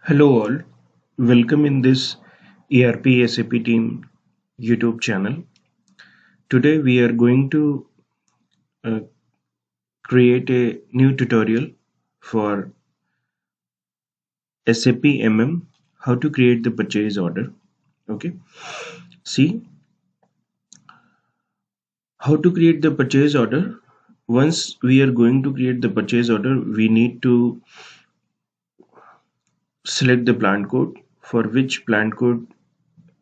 Hello all, welcome in this ERP SAP team YouTube channel. Today we are going to uh, create a new tutorial for SAP MM, how to create the purchase order. Okay, see how to create the purchase order. Once we are going to create the purchase order, we need to select the plant code for which plant code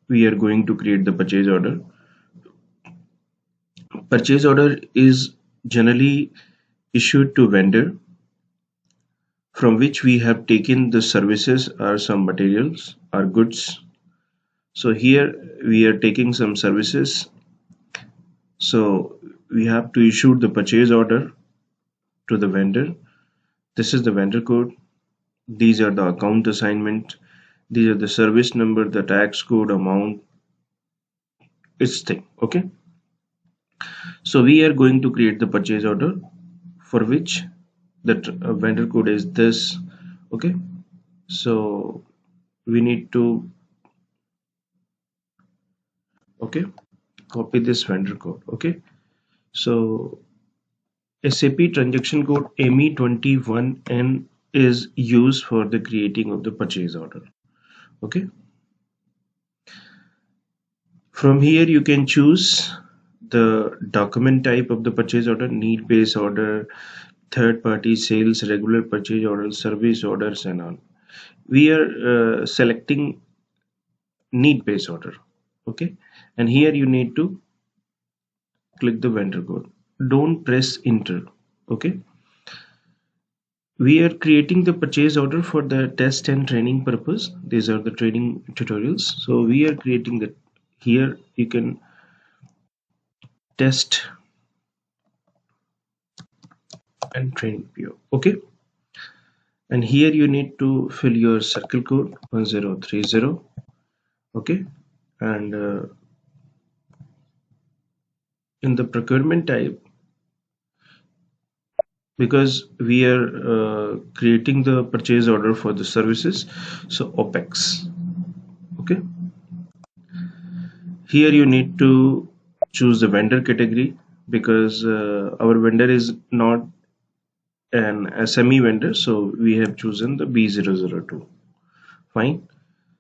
we are going to create the purchase order. Purchase order is generally issued to vendor from which we have taken the services or some materials or goods. So here we are taking some services. So we have to issue the purchase order to the vendor. This is the vendor code. These are the account assignment. These are the service number, the tax code, amount, its thing. Okay. So we are going to create the purchase order for which the vendor code is this. Okay. So we need to copy this vendor code. Okay. So SAP transaction code ME21N is used for the creating of the purchase order. Okay. From here you can choose the document type of the purchase order: need based order, third party sales, regular purchase order, service orders, and all. We are selecting need based order. Okay. And here you need to click the vendor code. Don't press enter. Okay. We are creating the purchase order for the test and training purpose. These are the training tutorials. So we are creating that. Here you can test and training PO. Okay. And here you need to fill your circle code 1030. Okay. And in the procurement type, because we are creating the purchase order for the services, so OPEX. Okay. Here you need to choose the vendor category because our vendor is not an SME vendor, so we have chosen the B002. Fine.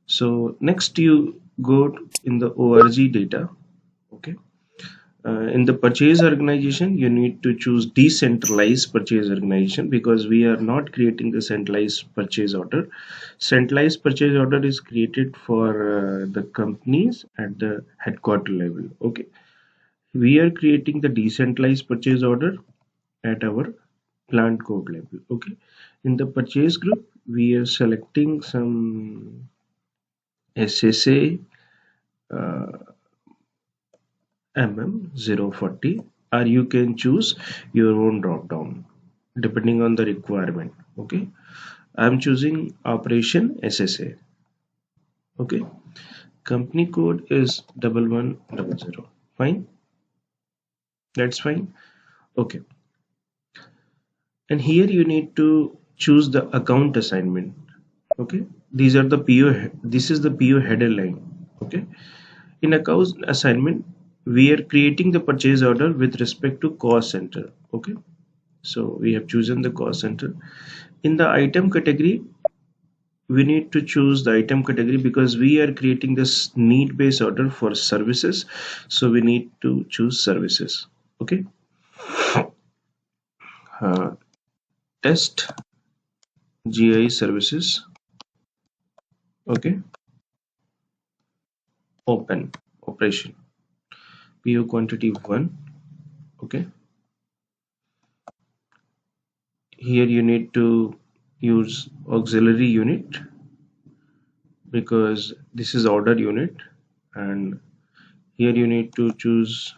So next you go in the ORG data. Okay. In the purchase organization, you need to choose decentralized purchase organization because we are not creating the centralized purchase order. Centralized purchase order is created for the companies at the headquarter level. Okay. We are creating the decentralized purchase order at our plant code level. Okay. In the purchase group, we are selecting some SSA MM040, or you can choose your own drop down depending on the requirement. Okay. I'm choosing operation SSA. Okay. Company code is 1100. Fine. That's fine. Okay. And here you need to choose the account assignment. Okay. These are the PO. This is the PO header line. Okay. In account assignment, we are creating the purchase order with respect to cost center. Okay. So we have chosen the cost center. In the item category, we need to choose the item category because we are creating this need based order for services. So we need to choose services. Okay. Test GI services. Okay. Open operation. PO quantity 1. Okay. Here you need to use auxiliary unit because this is order unit, and here you need to choose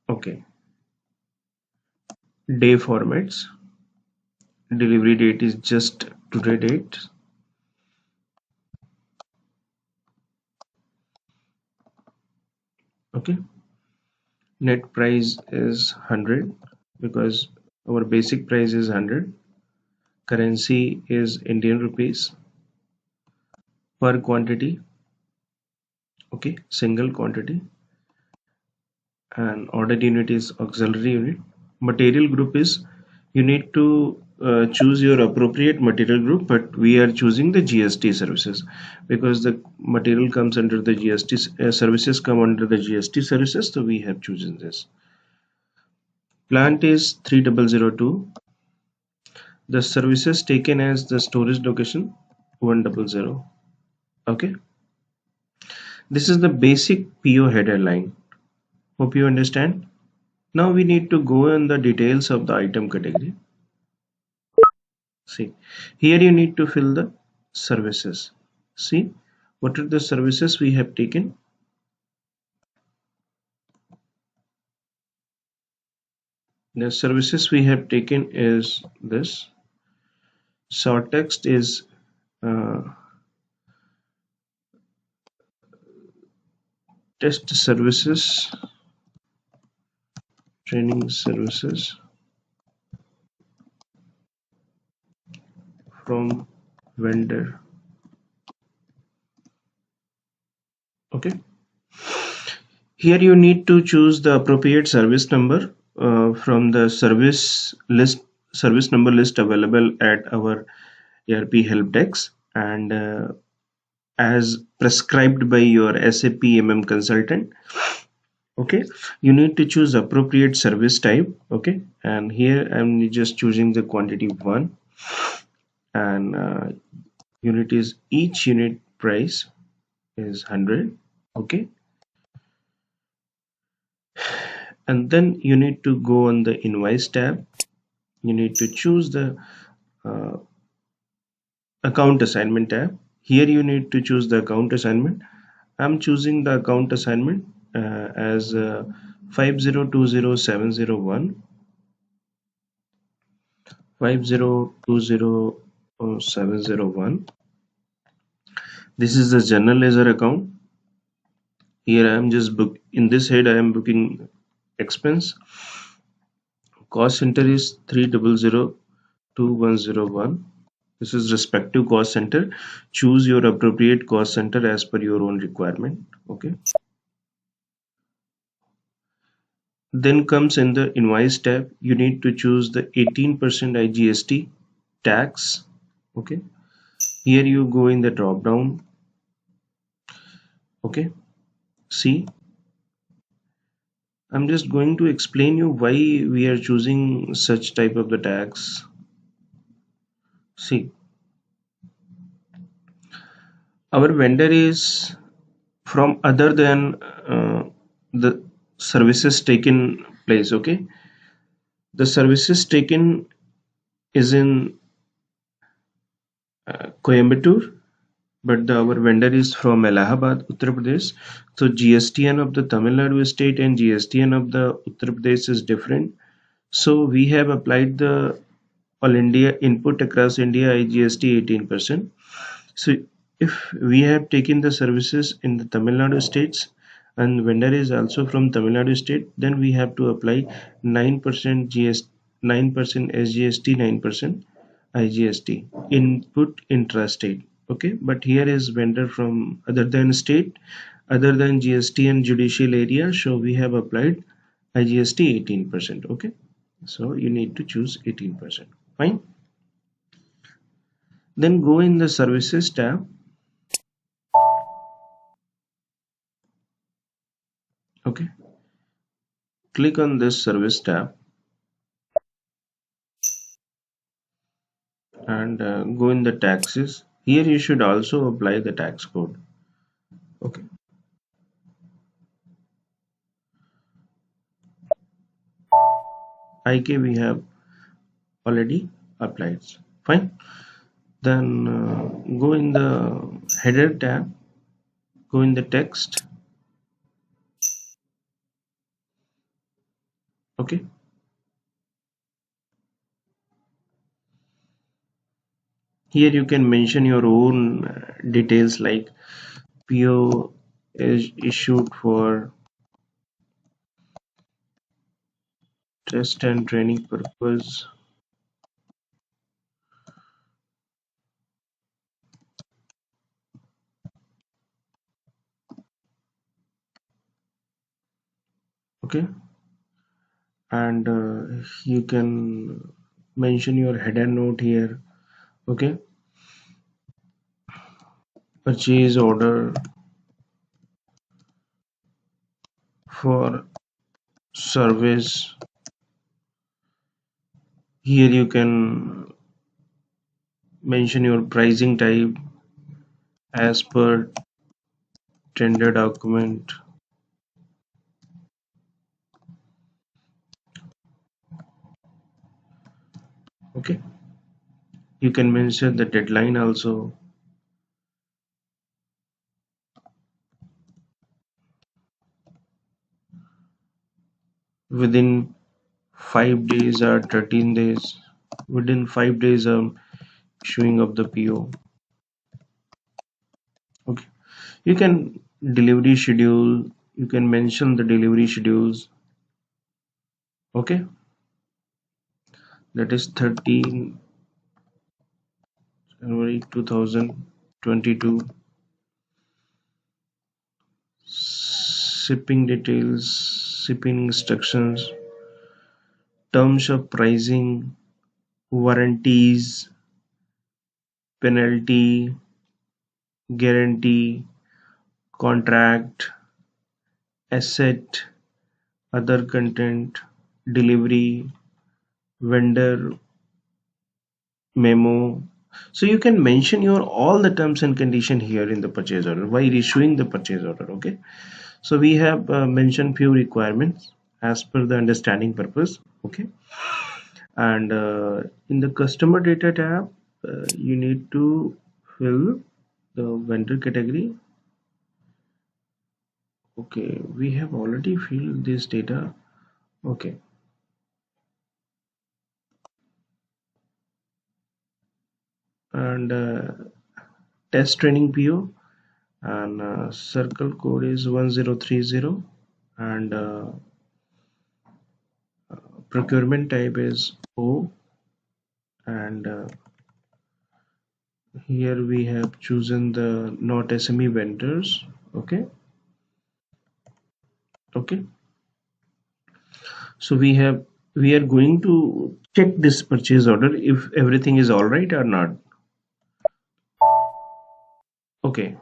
okay day formats. Delivery date is just today date. Okay. Net price is 100 because our basic price is 100. Currency is Indian rupees per quantity. Okay, single quantity. And order unit is auxiliary unit. Material group is, you need to choose your appropriate material group, but we are choosing the GST services because the material comes under the GST services come under the GST services, so we have chosen this. Plant is 3002. The services taken as the storage location 100. Okay, this is the basic PO header line. Hope you understand. Now we need to go in the details of the item category. See, here you need to fill the services. See, what are the services we have taken? The services we have taken is this. Short text is uh, test services, training services from vendor. Okay. Here you need to choose the appropriate service number from the service number list available at our ERP help desk, and as prescribed by your SAPMM consultant. Okay, you need to choose appropriate service type. Okay, and here I'm just choosing the quantity 1, and unit is, each unit price is 100. Okay, and then you need to go on the invoice tab. You need to choose the uh, account assignment tab. Here you need to choose the account assignment. I'm choosing the account assignment as 5020701. 5020701. This is the general ledger account. Here I am just book in this head I am booking expense. Cost center is 3002101. This is respective cost center. Choose your appropriate cost center as per your own requirement. Okay. Then comes in the invoice tab. You need to choose the 18% IGST tax. Okay. Here you go in the drop down. Okay. See, I'm just going to explain you why we are choosing such type of the tax. See, our vendor is from other than the services taken place. Okay, the services taken is in Coimbatore, but our vendor is from Allahabad, Uttar Pradesh. So GSTN of the Tamil Nadu state and GSTN of the Uttar Pradesh is different. So we have applied the all India input across India IGST 18%. So if we have taken the services in the Tamil Nadu states and vendor is also from Tamil Nadu state, then we have to apply 9% GST, 9% SGST, 9% IGST input intrastate. Okay, but here is vendor from other than state, other than GST and judicial area, so we have applied IGST 18%. Okay, so you need to choose 18%. Fine. Then go in the services tab. Okay, click on this service tab and go in the taxes. Here you should also apply the tax code. Okay, IK we have already applied. Fine. Then go in the header tab, go in the text. Okay, here you can mention your own details like PO is issued for test and training purpose. Okay, and you can mention your header note here. Okay, purchase order for service. Here you can mention your pricing type as per tender document. Okay, you can mention the deadline also. Within 5 days or 13 days. Within 5 days, issuing of the PO. Okay, you can delivery schedule. You can mention the delivery schedules. Okay, that is 13 January 2022. Shipping details, shipping instructions, terms of pricing, warranties, penalty, guarantee, contract, asset, other content, delivery, vendor memo. So you can mention your all the terms and condition here in the purchase order while issuing the purchase order. Okay, so we have mentioned few requirements as per the understanding purpose. Okay, and in the customer data tab, you need to fill the vendor category. Okay, we have already filled this data. Okay, and test training PO, and circle code is 1030, and procurement type is O, and here we have chosen the not SME vendors. Okay, okay, so we are going to check this purchase order if everything is all right or not. Okay,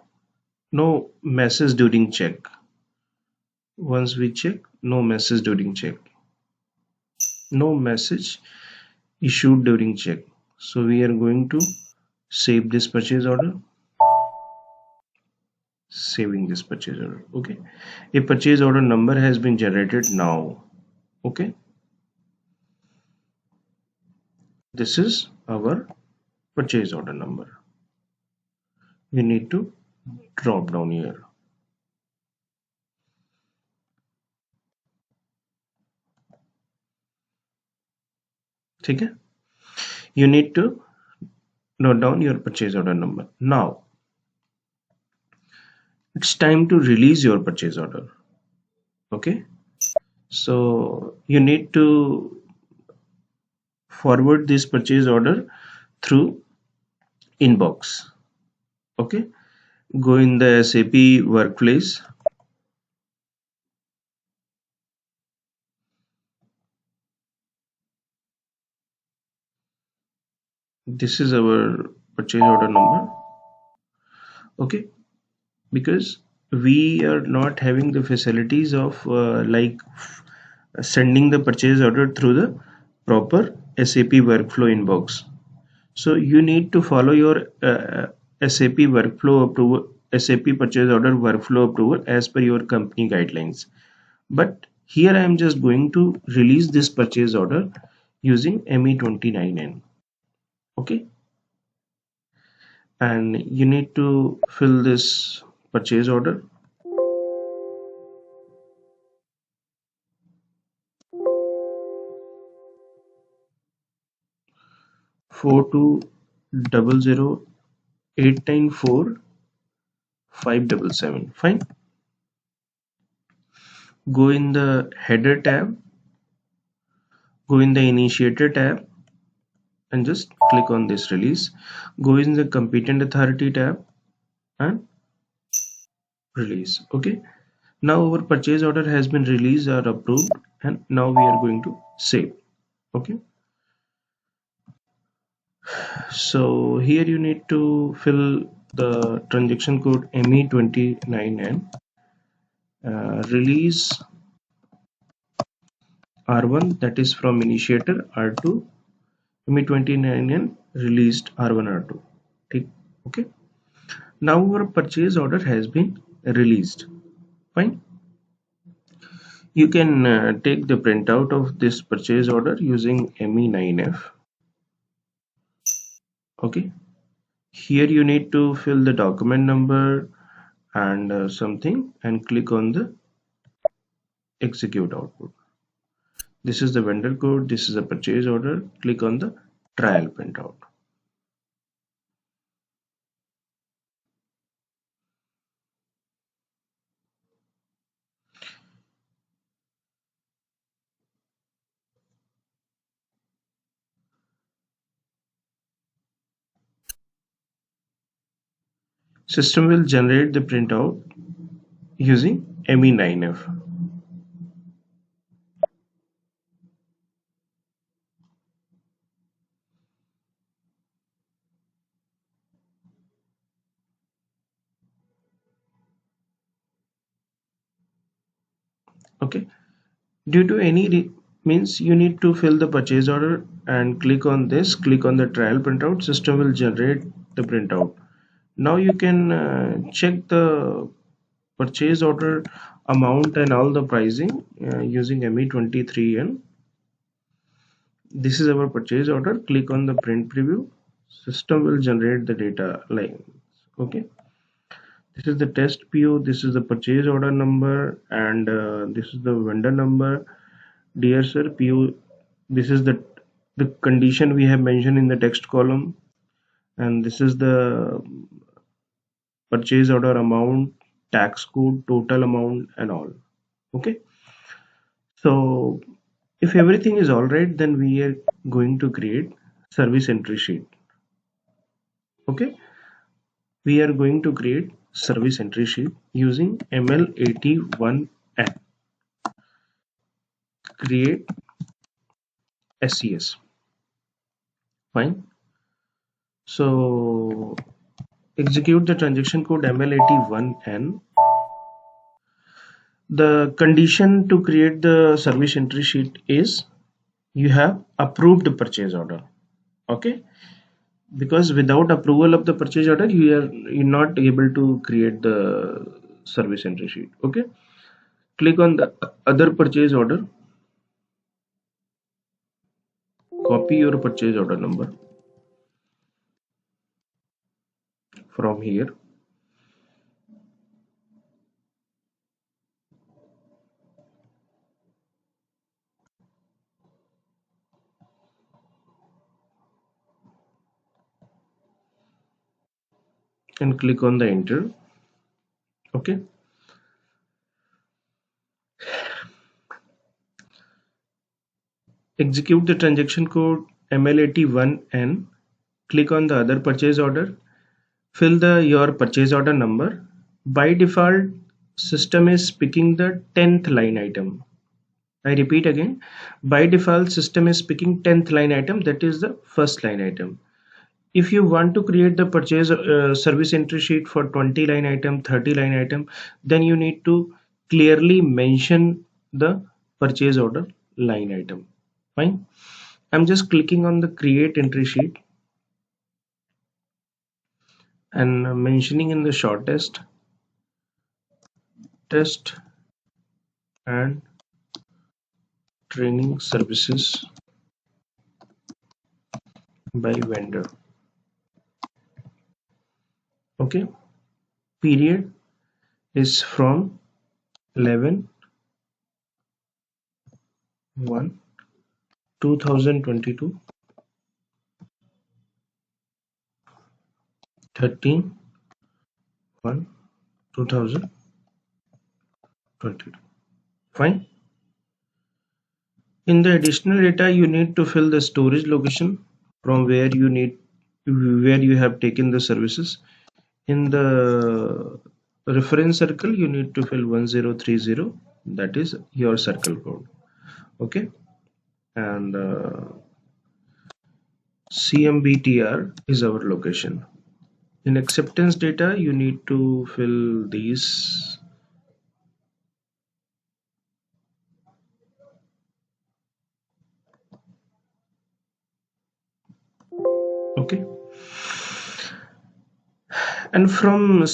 no message during check. Once we check, no message during check, no message issued during check. So we are going to save this purchase order. Saving this purchase order. Okay, a purchase order number has been generated now. Okay, this is our purchase order number. We need to drop down here. Okay, you need to note down your purchase order number. Now it's time to release your purchase order. Okay, so you need to forward this purchase order through inbox. Okay, go in the SAP workplace. This is our purchase order number. Okay, because we are not having the facilities of like sending the purchase order through the proper SAP workflow inbox. So you need to follow your SAP workflow approval, SAP purchase order workflow approval as per your company guidelines. But here I am just going to release this purchase order using ME29N. Okay, and you need to fill this purchase order. 4200894577. Fine. Go in the header tab Go in the initiator tab and just click on this release. Go in the competent authority tab and release. Okay, now our purchase order has been released or approved, and now we are going to save. Okay, so here you need to fill the transaction code ME29N, release R1, that is from initiator, R2 ME29N released R1 R2. Okay, now our purchase order has been released. Fine. You can take the printout of this purchase order using ME9F. Okay, here you need to fill the document number and something, and click on the execute output. This is the vendor code, this is a purchase order. Click on the trial printout. System will generate the printout using ME9F. Okay, due to any means you need to fill the purchase order and click on this, click on the trial printout. System will generate the printout. Now you can check the purchase order amount and all the pricing using ME23N. This is our purchase order. Click on the print preview. System will generate the data lines. Okay, this is the test PO, this is the purchase order number, and this is the vendor number. Dear sir, PO, this is the condition we have mentioned in the text column, and this is the purchase order amount, tax code, total amount, and all. Okay, so if everything is all right, then we are going to create service entry sheet. Okay, we are going to create service entry sheet using ML81N. Create SES. Fine. So execute the transaction code ML81N. The condition to create the service entry sheet is you have approved the purchase order. Okay, because without approval of the purchase order you're not able to create the service entry sheet. Okay, click on the other purchase order, copy your purchase order number from here, and click on the enter. Okay, execute the transaction code ML81N. Click on the other purchase order, fill your purchase order number. By default system is picking the 10th line item. I repeat again, by default system is picking 10th line item, that is the first line item. If you want to create the purchase service entry sheet for 20 line item, 30 line item, then you need to clearly mention the purchase order line item. Fine, I'm just clicking on the create entry sheet and mentioning in the shortest test and training services by vendor. Okay, period is from 11/1/2022, 13/1/2022. Fine, In the additional data, you need to fill the storage location from where you have taken the services. In the reference circle, you need to fill 1030, that is your circle code. Okay, and CMBTR is our location. In acceptance data, you need to fill these. Okay, and from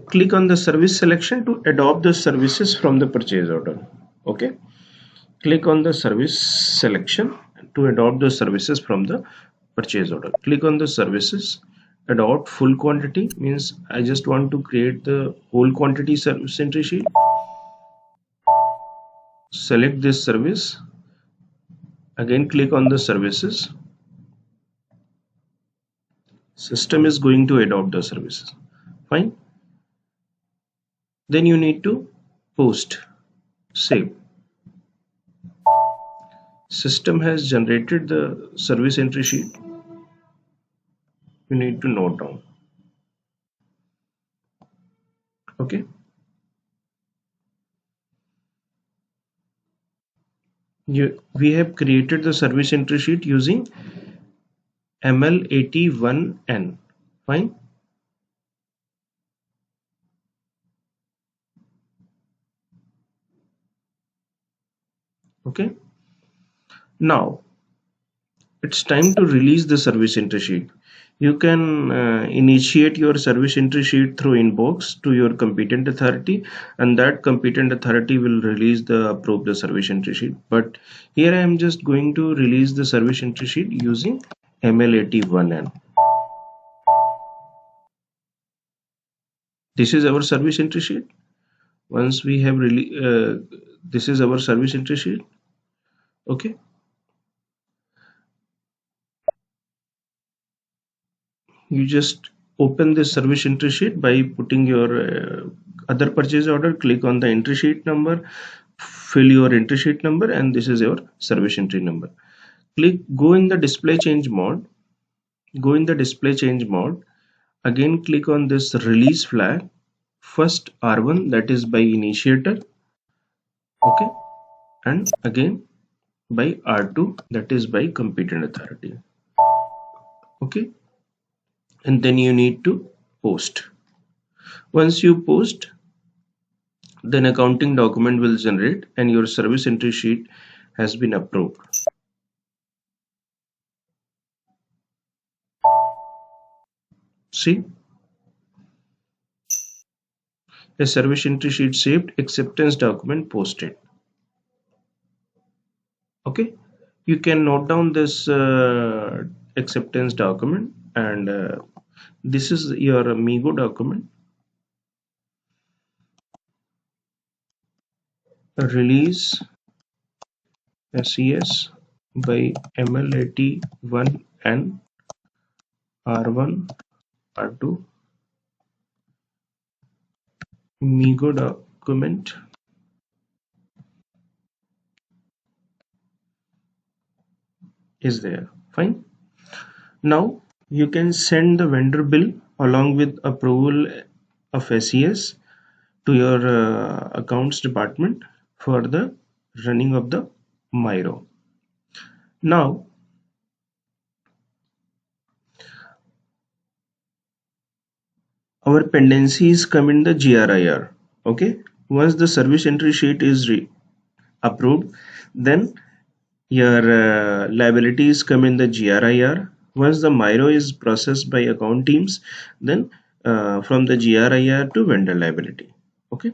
click on the service selection to adopt the services from the purchase order. Okay, click on the service selection to adopt the services from the purchase order. Click on the services, adopt full quantity, means I just want to create the whole quantity service entry sheet. Select this service, again click on the services. System is going to adopt the services. Fine. Then you need to post, save. System has generated the service entry sheet. You need to note down. Okay. We have created the service entry sheet using ML81N. Fine. Okay. Now it's time to release the service entry sheet. You can initiate your service entry sheet through inbox to your competent authority, and that competent authority will release the approve the service entry sheet. But here I am just going to release the service entry sheet using ML81N. This is our service entry sheet. Once we have this is our service entry sheet. Okay. You just open this service entry sheet by putting your other purchase order, click on the entry sheet number, fill your entry sheet number, and this is your service entry number. Go in the display change mode, again click on this release flag, first R1, that is by initiator, okay, and again by R2, that is by competent authority. Okay, and then you need to post. Once you post, then accounting document will generate and your service entry sheet has been approved. See, a service entry sheet saved, acceptance document posted. Okay, you can note down this acceptance document, and this is your Amigo document. Release SES by ML81N R1 R2 Amigo document is there. Fine. Now you can send the vendor bill along with approval of SES to your accounts department for the running of the Miro. Now our pendencies come in the GRIR. Okay, once the service entry sheet is approved, then your liabilities come in the GRIR. Once the Miro is processed by account teams, then from the GRIR to vendor liability. Okay,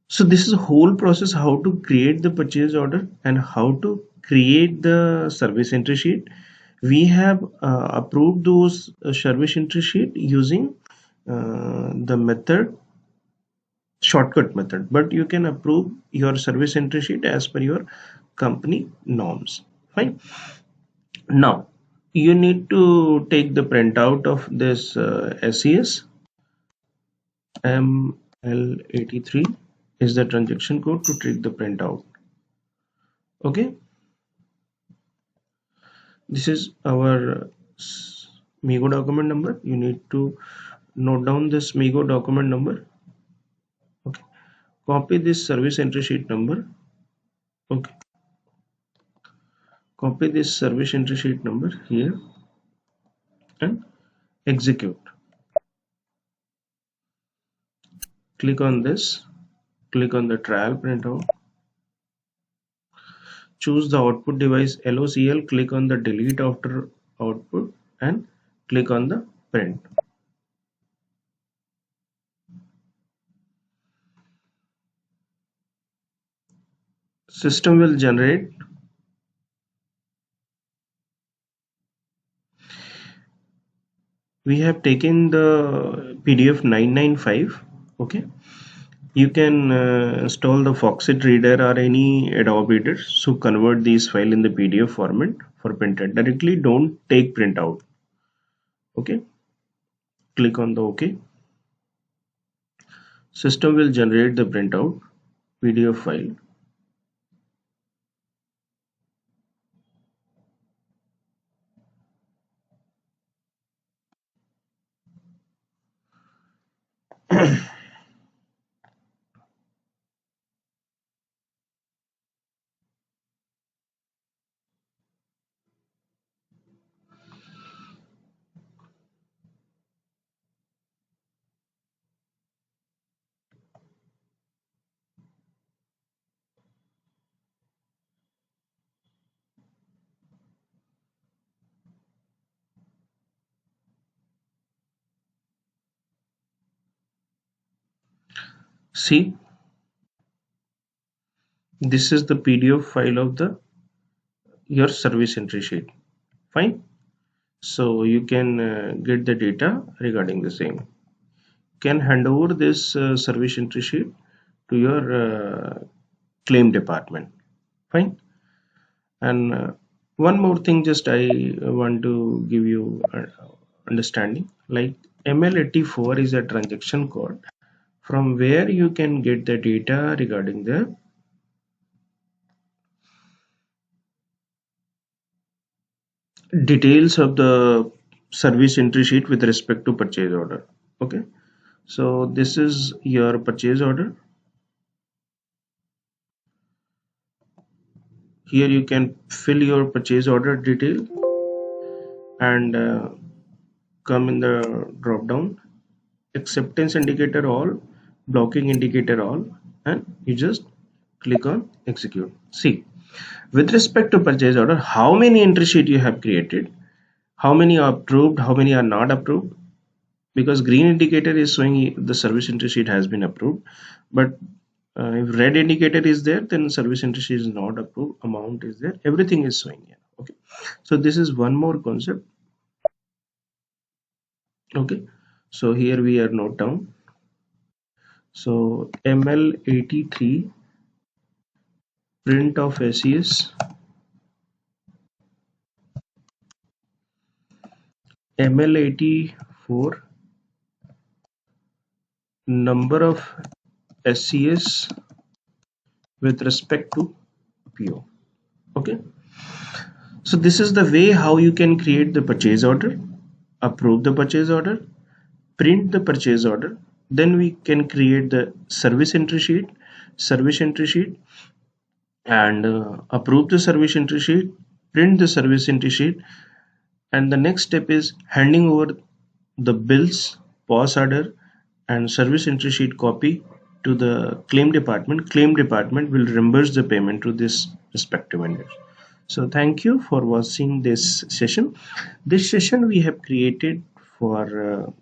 so this is a whole process how to create the purchase order and how to create the service entry sheet. We have approved those service entry sheet using the method, shortcut method, but you can approve your service entry sheet as per your company norms. Fine. Now you need to take the printout of this SES. ML83 is the transaction code to take the printout. Okay, this is our Migo document number. You need to note down this Migo document number. Okay, copy this service entry sheet number. Okay, copy this service entry sheet number here and execute. Click on this, click on the trial printout, choose the output device LOCL, click on the delete after output and click on the print. System will generate we have taken the PDF 995. Okay, you can install the Foxit reader or any Adobe reader to convert these file in the PDF format for printed directly. Don't take printout. Okay, click on the OK. System will generate the printout PDF file. See, this is the PDF file of the your service entry sheet. Fine. So you can get the data regarding the same. Can hand over this service entry sheet to your claim department. Fine. And one more thing, just I want to give you understanding. Like ML84 is a transaction code from where you can get the data regarding the details of the service entry sheet with respect to purchase order. Okay, so this is your purchase order. Here you can fill your purchase order detail and come in the drop down, acceptance indicator all, blocking indicator all, and you just click on execute. See, with respect to purchase order, how many entry sheet you have created, how many are approved, how many are not approved, because green indicator is showing the service entry sheet has been approved, but if red indicator is there, then service entry sheet is not approved, amount is there, everything is showing here. Okay, so this is one more concept. Okay, so here we are note down. So ML83 print of SES, ML84 number of SCS with respect to PO. Okay, so this is the way how you can create the purchase order, approve the purchase order, print the purchase order, then we can create the service entry sheet, and approve the service entry sheet, print the service entry sheet, and the next step is handing over the bills, POS order, and service entry sheet copy to the claim department. Claim department will reimburse the payment to this respective vendor. So thank you for watching this session. This session we have created for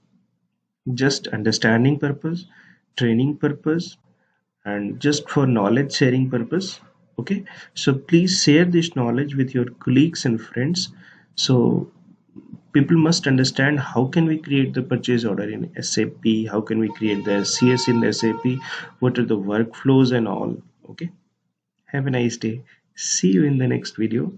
just understanding purpose, training purpose, and just for knowledge sharing purpose. Okay, so please share this knowledge with your colleagues and friends, so people must understand how can we create the purchase order in SAP, how can we create the CS in SAP, what are the workflows and all. Okay, have a nice day, see you in the next video.